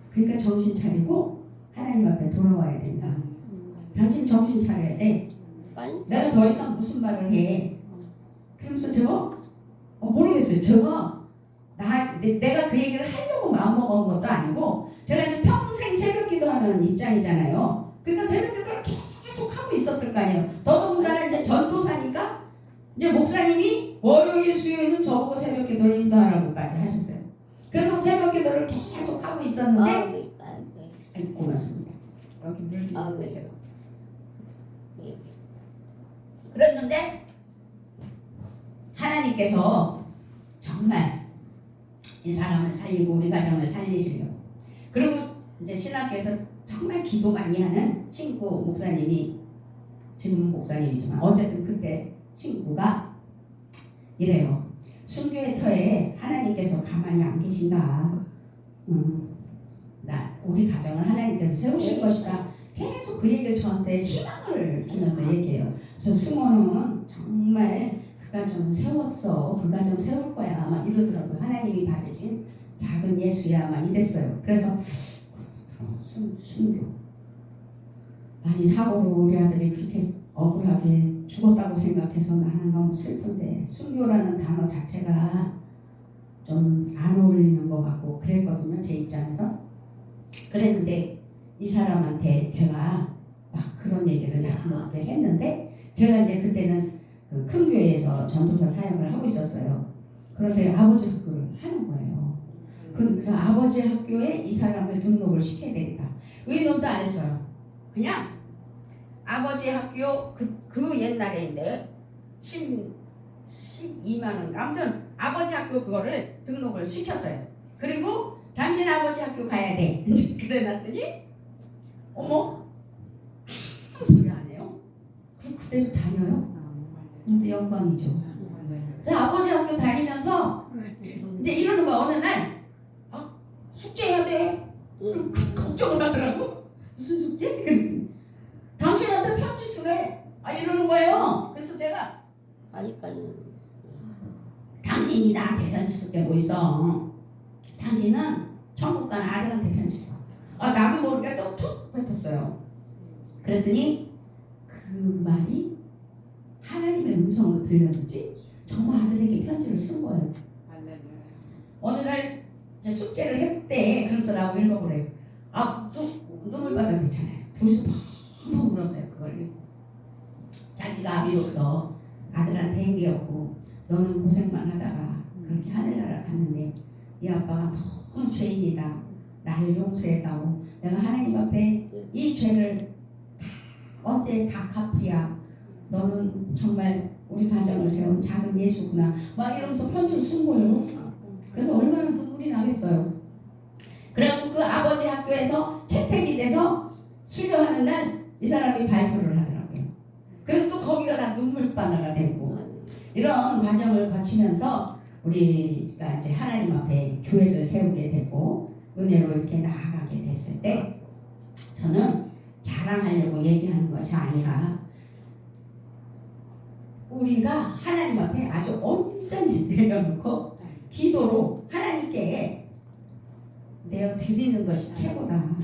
그러니까 정신 차리고 하나님 앞에 돌아와야 된다. 당신 정신 차려야 돼. 내가 더 이상 무슨 말을 해. 그러면서 제가 모르겠어요. 제가 내가 그 얘기를 하려고 마음먹은 것도 아니고 제가 이제 평생 새벽 기도하는 입장이잖아요. 그러니까 새벽 기도를 계속 하고 있었을 거 아니에요. 더더군다나 이제 전도사니까 이제 목사님이 월요일 수요일은 저보고 새벽 기도를 인도하라고까지 하셨어요. 그래서 새벽 기도를 계속 하고 있었는데 아이고 고맙습니다. 여기 물 주는데 제가 그랬는데 하나님께서 정말 이 사람을 살리고 우리 가정을 살리시려고 그리고 이제 신학교에서 정말 기도 많이 하는 친구 목사님이 지금은 목사님이지만 어쨌든 그때 친구가 이래요. 순교의 터에 하나님께서 가만히 안 계신다. 우리 가정을 하나님께서 세우실 것이다. 계속 그 얘기를 저한테 희망을 주면서 얘기해요. 그래서 승호는 정말 그 가정 세웠어. 그 가정 세울 거야. 막 이러더라고요. 하나님이 받으신 작은 예수야. 막 이랬어요. 그래서 순교. 아니 사고로 우리 아들이 그렇게 억울하게 죽었다고 생각해서 나는 너무 슬픈데 순교라는 단어 자체가 좀 안 어울리는 것 같고 그랬거든요. 제 입장에서. 그랬는데 이 사람한테 제가 막 그런 얘기를 나쁘게 했는데 제가 이제 그때는 그 큰 교회에서 전도사 사역을 하고 있었어요. 그런데 아버지 학교를 하는 거예요. 그래서 아버지 학교에 이 사람을 등록을 시켜야 되겠다. 의논도 안 했어요. 그냥 아버지 학교 그 옛날에 있는 12만 원 아무튼 아버지 학교 그거를 등록을 시켰어요. 그리고 당신 아버지 학교 가야 돼. 그래 놨더니 어머 아무 소리 안 해요. 그럼 그대로 다녀요. 근데 영광이죠. 그래서 아버지 학교 다니면서 이제 이러는 거야. 어느 날 숙제해야 돼. 걱정을 하더라고. 무슨 숙제? 그랬더니 당신한테 편지 쓰래. 이러는 거예요. 그래서 제가 당신이 나한테 편지 쓸 게 뭐 있어. 당신은 천국 간 아들한테 편지 써. 나도 모르게 또 툭 뱉었어요. 그랬더니 그 말이 하나님의 음성으로 들렸는지 정말 아들에게 편지를 쓴 거예요. 어느 날 이제 숙제를 했대. 그러면서 나하고 읽어보래요. 눈물바다 됐잖아요. 둘이서 펑펑 울었어요. 그걸 자기가 아비로서 아들한테 얘기하고 너는 고생만 하다가 그렇게 하늘나라 갔는데 이 아빠가 너무 죄인이다. 나를 용서해다오. 내가 하나님 앞에 이 죄를 언제 다 갚으랴. 너는 정말 우리 가정을 세운 작은 예수구나. 막 이러면서 편지를 쓴 거예요. 그래서 얼마나 눈물이 나겠어요. 그래갖고 그 아버지 학교에서 채택이 돼서 수료하는 날 이 사람이 발표를 하더라고요. 그리고 또 거기가 다 눈물바다가 되고 이런 과정을 거치면서 우리가 이제 하나님 앞에 교회를 세우게 되고 은혜로 이렇게 나아가게 됐을 때 저는 자랑하려고 얘기하는 것이 아니라 우리가 하나님 앞에 아주 온전히 내려놓고 기도로 하나님께 내어드리는 것이 최고다.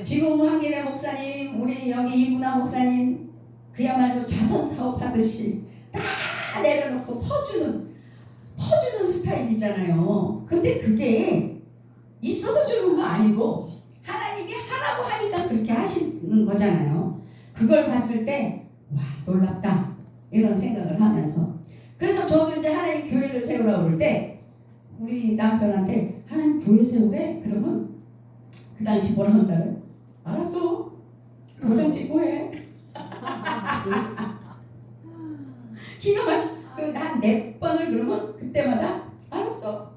지금 황길의 목사님, 우리 여기 이문화 목사님 그야말로 자선사업 하듯이 다 내려놓고 퍼주는 스타일이잖아요. 근데 그게 있어서 주는 거 아니고 하나님이 하라고 하니까 그렇게 하시는 거잖아요. 그걸 봤을 때 와 놀랍다 이런 생각을 하면서 그래서 저도 이제 하나님 교회를 세우라고 그럴 때 우리 남편한테 하나님 교회 세우래? 그러면 그 당시 뭐라고 하는 줄 알아요? 알았어. 도장 찍고 해. 기가 막혀. 한 4번을 그러면 그때마다 알았어.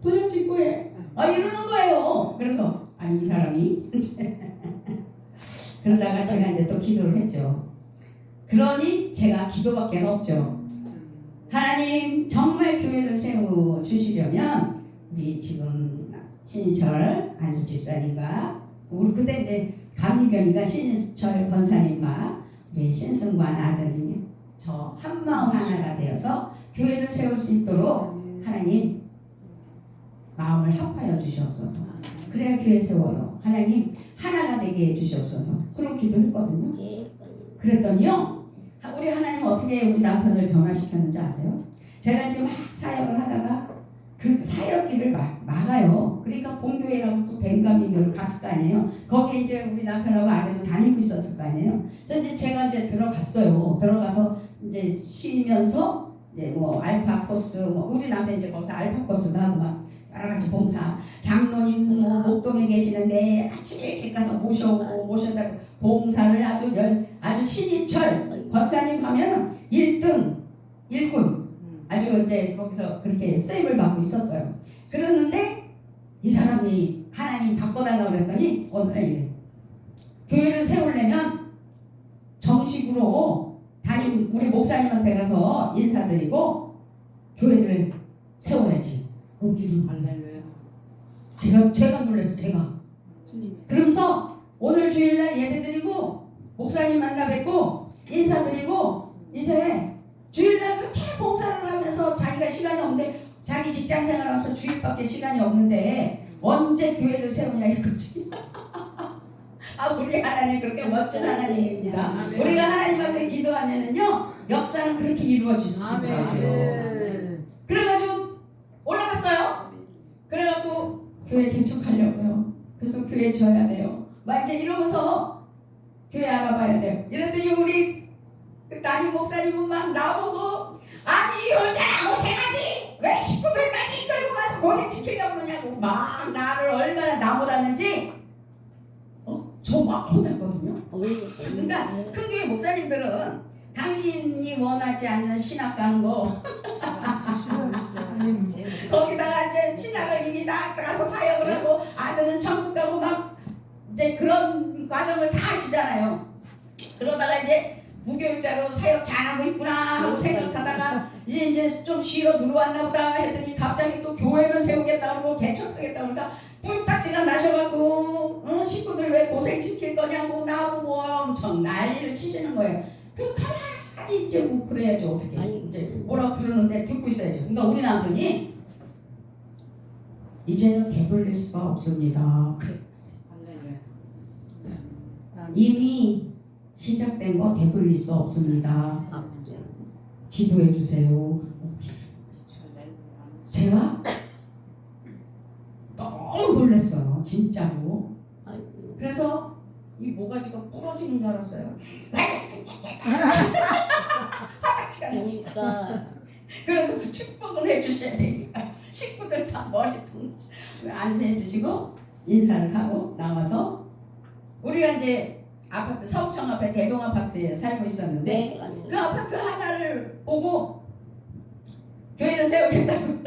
도장 찍고 해. 이러는 거예요. 그래서 이 사람이 그러다가 제가 이제 또 기도를 했죠. 그러니 제가 기도밖에 없죠. 하나님 정말 교회를 세워 주시려면 우리 지금 신인철 안수 집사님과 우리 그때 이제 감리교니까 신인철 권사님과 우리 신승관 아들이 저 한마음 하나가 되어서 교회를 세울 수 있도록 하나님 마음을 합하여 주시옵소서. 그래야 교회 세워요. 하나님 하나가 되게 해주시옵소서. 그런 기도했거든요. 그랬더니요 우리 하나님 어떻게 우리 남편을 변화시켰는지 아세요? 제가 지금 막 사역을 하다가 그 그 사역기를 막아요. 그러니까 본교회라고 또 댕감이교를 갔을 거 아니에요. 거기에 이제 우리 남편하고 아들도 다니고 있었을 거 아니에요. 그래서 이제 제가 이제 들어갔어요. 들어가서 이제 쉬면서 이제 뭐 알파 코스, 뭐 우리 남편 이제 거기서 알파 코스도 하고 막 여러 가지 봉사, 장로님 뭐 목동에 계시는데 아침 일찍 가서 모셔다 봉사를 아주 신인철 권사님 하면 1등 1군 아주 이제 거기서 그렇게 쓰임을 받고 있었어요. 그러는데 이 사람이 하나님 바꿔달라고 그랬더니 오늘은 이래. 교회를 세우려면 정식으로 우리 목사님한테 가서 인사드리고 교회를 세워야지. 제가 놀랐어. 제가. 그러면서 오늘 주일날 예배드리고 목사님 만나 뵙고 인사드리고 이제 주일날 그렇게 봉사를 하면서 자기가 시간이 없는데 자기 직장 생활하면서 주일밖에 시간이 없는데 언제 교회를 세우냐 이거지. 우리 하나님 그렇게 멋진 하나님입니다. 우리가 하나님 앞에 기도하면은요 역사는 그렇게 이루어질 수 있어요. 그래가지고 올라갔어요. 그래갖고 교회 개척하려고요. 그래서 교회 줘야 돼요. 막 이제 이러면서 교회 알아봐야 돼요. 이랬더니 우리 그 담임 목사님은 막 나보고 아니 혼자나 고생하지 왜 식구들까지 끌고 가서 고생시키려고 그러냐고 막 나를 얼마나 나무라는지 저 막 혼냈거든요. 그러니까 큰 교회 목사님들은 당신이 원하지 않는 신학 가는 거 거기다가 이제 신학을 이미 다 가서 사역을 하고 아들은 천국 가고 막 이제 그런 과정을 다 하시잖아요. 그러다가 이제 무교육자로 사역 잘하고 있구나 하고 생각하다가 이제 좀 쉬러 들어왔나 보다 했더니 갑자기 또 교회를 세우겠다 그러고 개척하겠다 그러니까 뿔딱지가 나셔갖고 식구들 왜 고생시킬 거냐고 나보고 엄청 난리를 치시는 거예요. 그래서 가만히 이제 뭐 그래야죠. 어떻게 이제 뭐라 그러는데 듣고 있어야죠. 그러니까 우리 남편이 이제는 되돌릴 수가 없습니다. 이미 시작된 거 되돌릴 수 없습니다. 기도해 주세요. 제가 너무 놀랐어요. 진짜로. 그래서 이 모가지가 부러지는 줄 알았어요. 그래도 축복을 해주셔야 되니까 식구들 다 머리통 안수해 주시고 인사를 하고 나와서 우리가 이제 아파트 서구청 앞에 대동 아파트에 살고 있었는데 그 아파트 하나를 보고 교회를 세우겠다고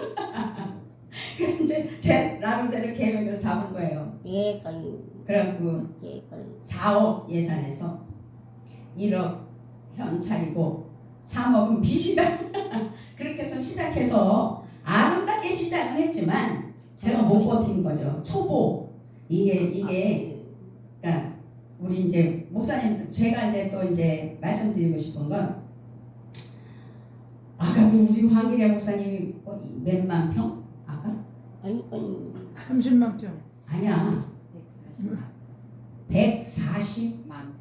그래서 이제 제 나름대로 계획을 잡은 거예요. 그래갖고 4억 예산에서 1억 현찰이고 3억은 빚이다. 그렇게 해서 시작해서 아름답게 시작은 했지만 제가 못 버틴 거죠. 초보 이게 그러니까 우리 이제 목사님 제가 이제 또 이제 말씀드리고 싶은 건 아까도 우리 황기래 목사님이 몇만 평? 아까? 30만 평. 아니야. 140만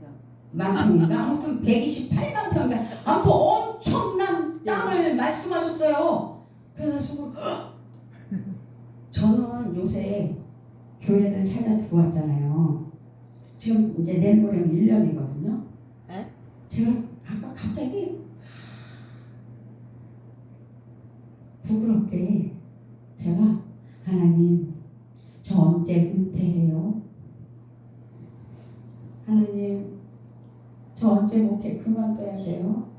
평인가? 아무튼 128만 평인가? 아무튼 엄청난 땅을 말씀하셨어요. 그래서 저는 요새 교회를 찾아 들어왔잖아요. 지금 이제 내일 모레면 1년이거든요. 제가 아까 갑자기 부끄럽게 제가 하나님 저 언제 은퇴해요? 하나님 저 언제 목회 그만둬야 돼요?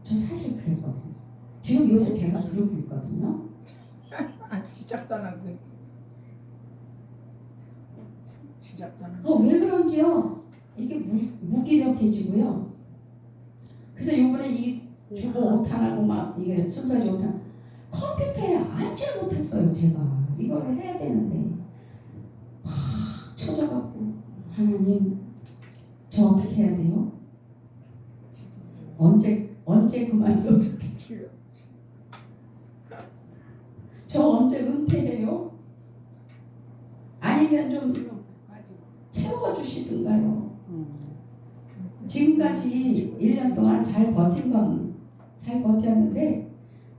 저 사실 그랬거든요. 지금 요새 제가 그러고 있거든요. 시작도 안 하고. 시작도 안 하고. 왜 그런지요? 이게 무기력해지고요. 그래서 요번에 이 주보 오타라고 막 이게 순서지 오타 컴퓨터에 앉지 못했어요. 제가 이거를 해야 되는데 막 쳐져갖고 하나님 저 어떻게 해야 돼요? 언제 그만둬? 저 언제 은퇴해요? 아니면 좀 채워주시든가요. 지금까지 1년 동안 잘 버틴 건 잘 버텼는데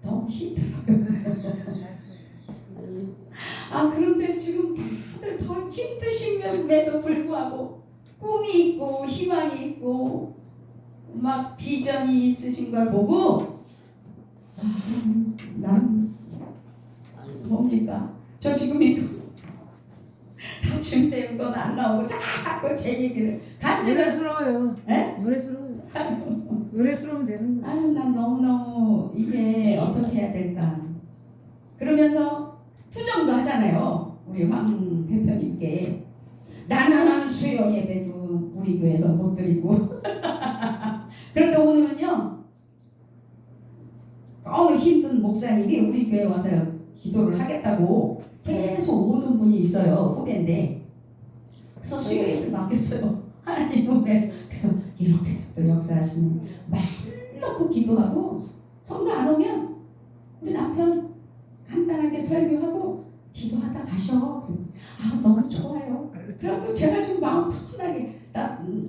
너무 힘들어요. 그런데 지금 다들 더 힘드심에도 불구하고 꿈이 있고 희망이 있고 막 비전이 있으신 걸 보고 난 뭡니까? 저 지금 이거 다 준비한 건 안 나오고 자꾸 제 얘기를 간지러. 노래스러워요. 에? 노래스러워요. 노래스러우면 되는 거야. 아유 난 너무너무 이게 어떻게 해야 될까. 그러면서 투정도 하잖아요. 우리 황 대표님께 나는 수요 예배도 우리 교회에서 못 드리고 그런데 오늘은요 너무 힘든 목사님이 우리 교회에 와서 기도를 하겠다고 계속 오는 분이 있어요. 후배인데 그래서 수요 예배를 맡겼어요. 하나님 오늘 그래서 이렇게 또 역사하시는 말 놓고 기도하고 성도 안 오면 우리 남편 간단하게 설교하고 기도하다 가셔. 너무 좋아요. 그래갖고 제가 좀 마음 편하게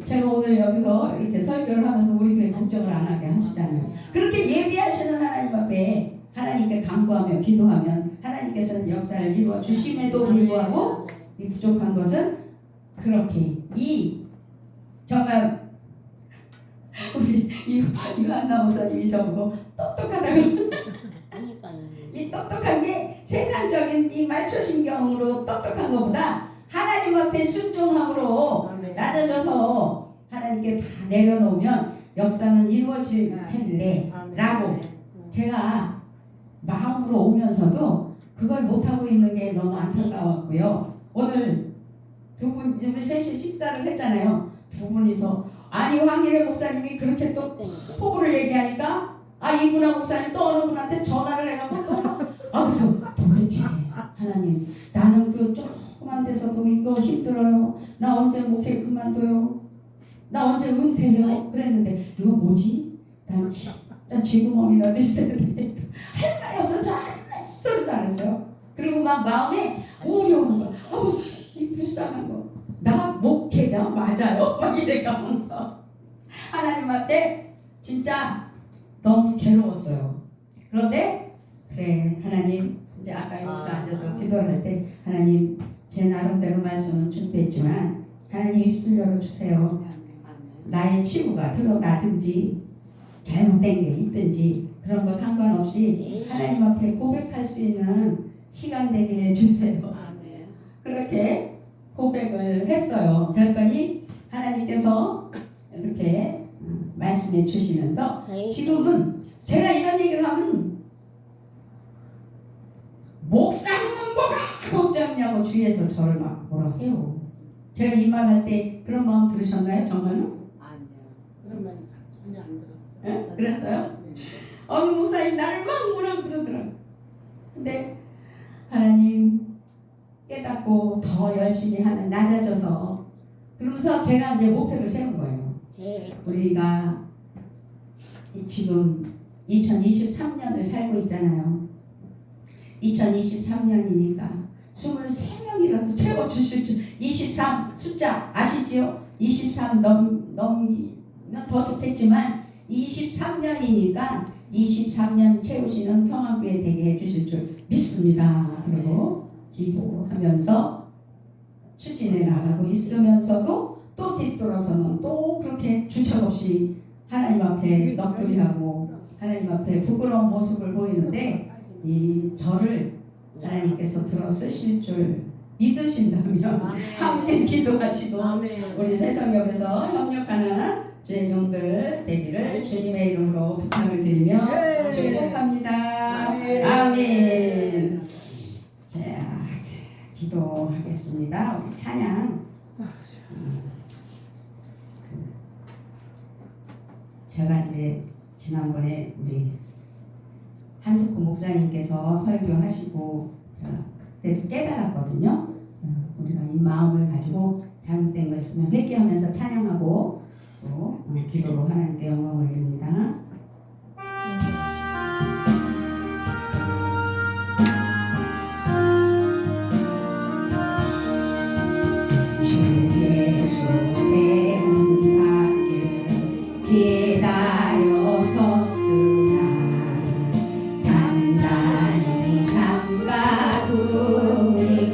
제가 오늘 여기서 이렇게 설교를 하면서 우리 교회 걱정을 안 하게 하시잖아요. 그렇게 예비하시는 하나님 앞에 하나님께 간구하며 기도하면 하나님께서는 역사를 이루어 주심에도 불구하고 이 부족한 것은 그렇게 정말 우리 이완나 목사님이 저보고 똑똑하다고 이 똑똑한 게 세상적인 이 말초신경으로 똑똑한 것보다 하나님 앞에 순종함으로 낮아져서 하나님께 다 내려놓으면 역사는 이루어질 텐데 라고 제가 마음으로 오면서도 그걸 못하고 있는 게 너무 안타까웠고요. 오늘 우리 셋이 식사를 했잖아요. 두 분이서 아니 황일회 목사님이 그렇게 또 포부를 얘기하니까 이분하 목사님 또 어느 분한테 전화를 해갖고 그래서 도대체 하나님 나는 그 조그만 데서도 이거 힘들어요. 나 언제 목회 그만둬요. 나 언제 은퇴해요. 그랬는데 이거 뭐지? 난 진짜 쥐구멍이라도 있어야 돼. 할 말이 없어. 저 할 소리도 안 했어요. 그리고 막 마음에 우려운 거. 이 불쌍한 거. 나 목회자 맞아요. 이래가면서 하나님 앞에 진짜 너무 괴로웠어요. 그런데 그래 하나님 이제 아까 여기서 앉아서 기도를 할 때 하나님 제 나름대로 말씀은 준비했지만 하나님 입술 열어주세요. 나의 치부가 드러나든지 잘못된 게 있든지 그런 거 상관없이 하나님 앞에 고백할 수 있는 시간 되게 해주세요. 그렇게 고백을 했어요. 그랬더니 하나님께서 이렇게 말씀해 주시면서 지금은 제가 이런 얘기를 하면 목사님은 뭐가 걱정이냐고 주위에서 저를 막 뭐라 해요. 제가 이 말 할 때 그런 마음 들으셨나요? 정말로? 아니요. 그런 말 전혀 안 들었어요. 네? 그랬어요? 어느 목사님 나를 막 뭐라 그러더라고요. 근데 하나님 깨닫고 더 열심히 하는 낮아져서 그러면서 제가 이제 목표를 세운 거예요. 우리가 지금 2023년을 살고 있잖아요. 2023년이니까 23명이라도 채워주실 줄 23 숫자 아시지요? 23 넘기면 더 좋겠지만 23년이니까 23년 채우시는 평안교회 되게 해주실 줄 믿습니다. 그리고 기도하면서 추진해 나가고 있으면서도 또 뒤돌아서는 또 그렇게 주책 없이 하나님 앞에 넋두리하고 하나님 앞에 부끄러운 모습을 보이는데 이 저를 하나님께서 들어 쓰실 줄 믿으신다면 함께 기도하시고 우리 새성협에서 협력하는 주의종들 되기를 주님의 이름으로 부탁을 드리며 축복합니다. 아멘. 자, 기도하겠습니다. 우리 찬양. 제가 이제 지난번에 우리 한석구 목사님께서 설교하시고 제가 그때도 깨달았거든요. 우리가 이 마음을 가지고 잘못된 거 있으면 회개하면서 찬양하고 또 기도로 하나님께 영광을 올립니다. 주 예수의 문 밖에 기다려 섰으나 단단히 잠가 두니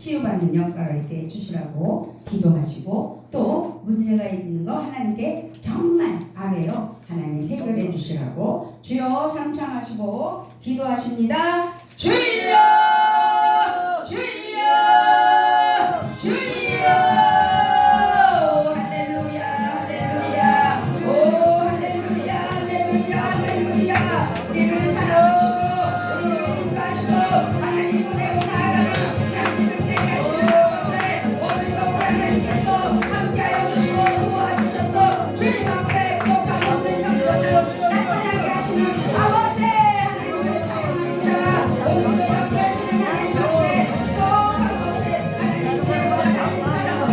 치유받는 역사가 있게 해주시라고 기도하시고 또 문제가 있는 거 하나님께 정말 아뢰요 하나님 해결해 주시라고 주여 삼창하시고 기도하십니다. 주여 주여 주여 할렐루야 할렐루야 오 할렐루야 할렐루야 할렐루야 우리를 사랑하시고 우리를 인도하시고 하나님 보내고 나아가는 장기를 되게 하시는 것에 오늘도 하나님께서 함께하여 주시고 도와주셔서 주님 앞에 부족함 없는 영광으로 나타나게 하시는 아버지 하나님을 찬양합니다. 오늘도 역사하시는 하나님 앞에 또 아버지 하나님께서 하나님 사랑으로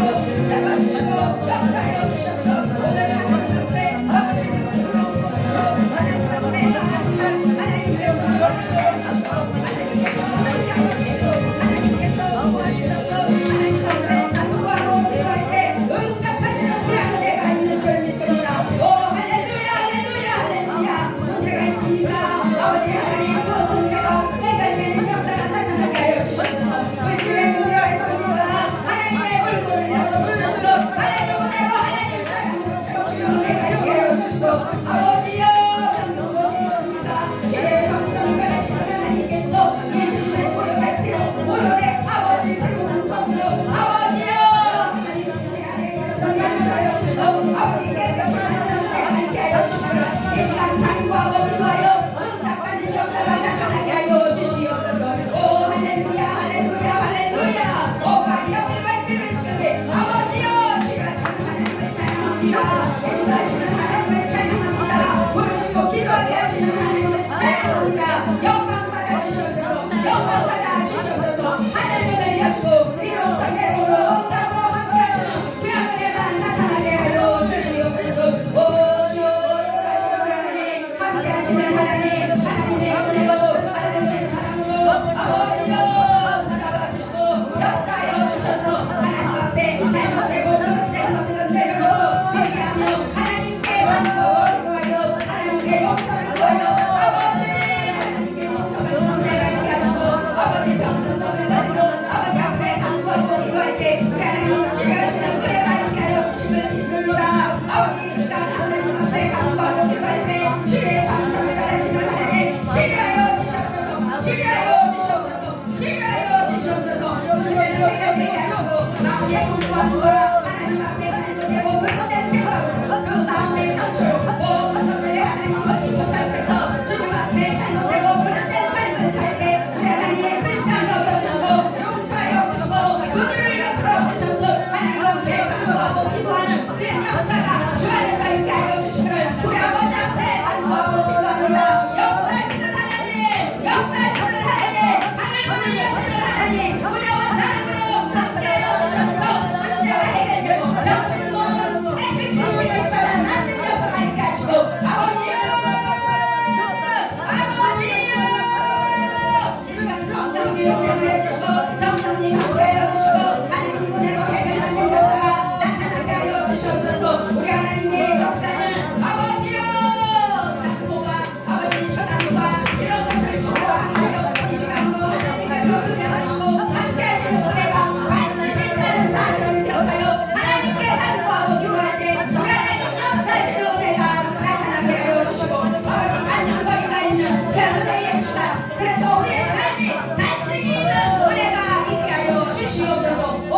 잡아주시고 역사하여 주셔서 오늘 하나님 앞에 아버지를 부끄러운 것으로 하나님 앞에 나아지는 하나님께서 도와주시고 하나님께서 함께하여 주시고 하나님께서 도와주셔서 하나님 앞에 간구하고 기도할 때 응답하시는 귀한 은혜가 있는 줄 믿습니다. 오 할렐루야 할렐루야 할렐루야 문제가 있습니다. 아버지 하나님 그 문제가 해결되는 역사가 나타나게 하여 주셔서 물질의 문제가 있습니다. 하나님의 얼굴을 열어주셔서 하나님 은혜로 하나님 사랑으로 채우시는 은혜가 있게 하여 주시고 아버지여 잡는 것이 있습니다. 지혜의 방송을 하시는 하나님께서 예수님의 보혈의 피로 보혈의 아버지 그리고 성으로 아버지여 하나님 은혜 안에서 양수하여 주시고 아버지께 배신하는 은혜가 있게 하여 주시고 이 시간 간구하고 기도하여 응답받는 역사가 나타나게 하여 주시옵소서. 오 할렐루야 할렐루야 할렐루야 오 영광과 힘을 쓰는데 아버지여 지하시는 하나님을 찬양합니다. 인도하시는 하나님을 찬양합니다. 부르짖고 기도하게 하시는 하나님을 찬양합니다. 영광 받아주셔서 영광 받아주셔서 하늘문을 여시고 이로부터 해로로 땅으로 함께하시는 귀한 은혜만 나타나게 하여 주시옵소서. 오 주여 인도하시는 하나님 함께하시는 하나님 하나님의 은혜로 하나님의 사랑으로 아버지여 잡아주시고 역사하여 주셔서 하나님 앞에 잘못되고 그릇된 것들은 내려놓고 회개하며 하나님께 간구하고 기도하여 하나님께 용서를 구하여 아버지 하나님께 용서를 구하는 내가 있게 하시고 아버지 병든 것을 가지고 아버지 앞에 간구하고 기도할 때 우리 하나님 치료하시는 은혜가 있게 하여 주심을 믿습니다. 아버지 이 시간 하나님 앞에 간구하고 기도할 때 치료의 방송을 바라시는 하나님 치료하여 주시옵소서 치료하여 주시옵소서 치료하여 주시옵소서 문제를 해결되게 하시고 마음의 공부함과 하나님 앞에 잘못되고 그릇된 생각으로 그 마음의 상처로 그것들의 하나님과 기도 살펴서 주님 앞에 잘못되고 그릇된 삶을 살 때 우리 하나님 불쌍히 여겨주시고 용서하여 주시고 그들을 베풀어 주셔서 하나님 앞에 간구하고 기도하는 그 역사가 주 안에서 있게 하여 주시기를 우리 아버지 앞에 간구하고 기도합니다. 역사하시는 하나님 역사하시는 하나님 하늘문을 여시는 하나님 우리와 사랑으로 함께하여 주셔서 문제가 해결되고 영적인 몸은 깨끗이 씻길 바란 하늘 역사가 있게 하시고 아버지여 아버지여 이 시간 성령님 운행해 주시고 성령님 함께하여 주시고 하나님 은혜로 해결하는 역사가 나타나게 하여 주시옵소서. 우리 하나님의 역사는 아버지여 단소가 아버지 시간과 이런 것을 좋아하여 이 시간도 하나님께서 은혜하시고 함께하시는 은혜가 반드시 있다는 사실을 기억하여 하나님께 간구하고 기도할 때 우리 하나님 역사하시는 은혜가 나타나게 하여 주시고 아버지 안녕거리가 있는 그 은혜의 시간 그래서 우리의 삶이 반드시 있는 은혜가 있게 하여 주시옵소서. 오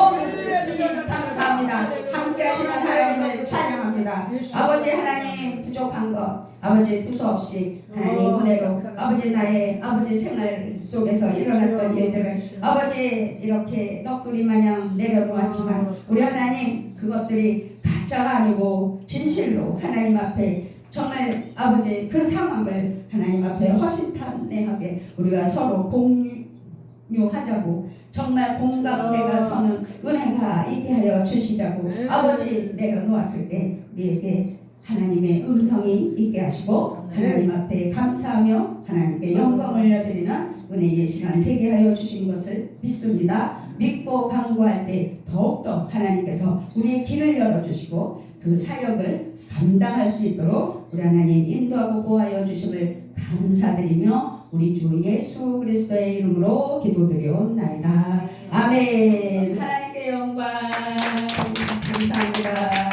주님 감사합니다. 함께하시는 하나님을 찬양합니다. 아버지 하나님 부족한 것 아버지 두서없이 하나님 은혜로 아버지 나의 아버지 생활 속에서 일어났던 일들을 아버지 이렇게 떡두리 마냥 내려놓았지만 우리 하나님 그것들이 가짜가 아니고 진실로 하나님 앞에 정말 아버지 그 상황을 하나님 앞에 허심탄회하게 우리가 서로 공유하자고 정말 공감대가 서는 은혜가 있게 하여 주시자고 아버지 내려놓았을 때 우리에게 하나님의 음성이 있게 하시고 하나님 앞에 감사하며 하나님께 영광을 드리는 은혜의 시간 되게 하여 주신 것을 믿습니다. 믿고 간구할 때 더욱더 하나님께서 우리의 길을 열어주시고 그 사역을 감당할 수 있도록 우리 하나님 인도하고 보호하여 주심을 감사드리며 우리 주 예수 그리스도의 이름으로 기도드리옵나이다. 아멘. 하나님께 영광 감사합니다.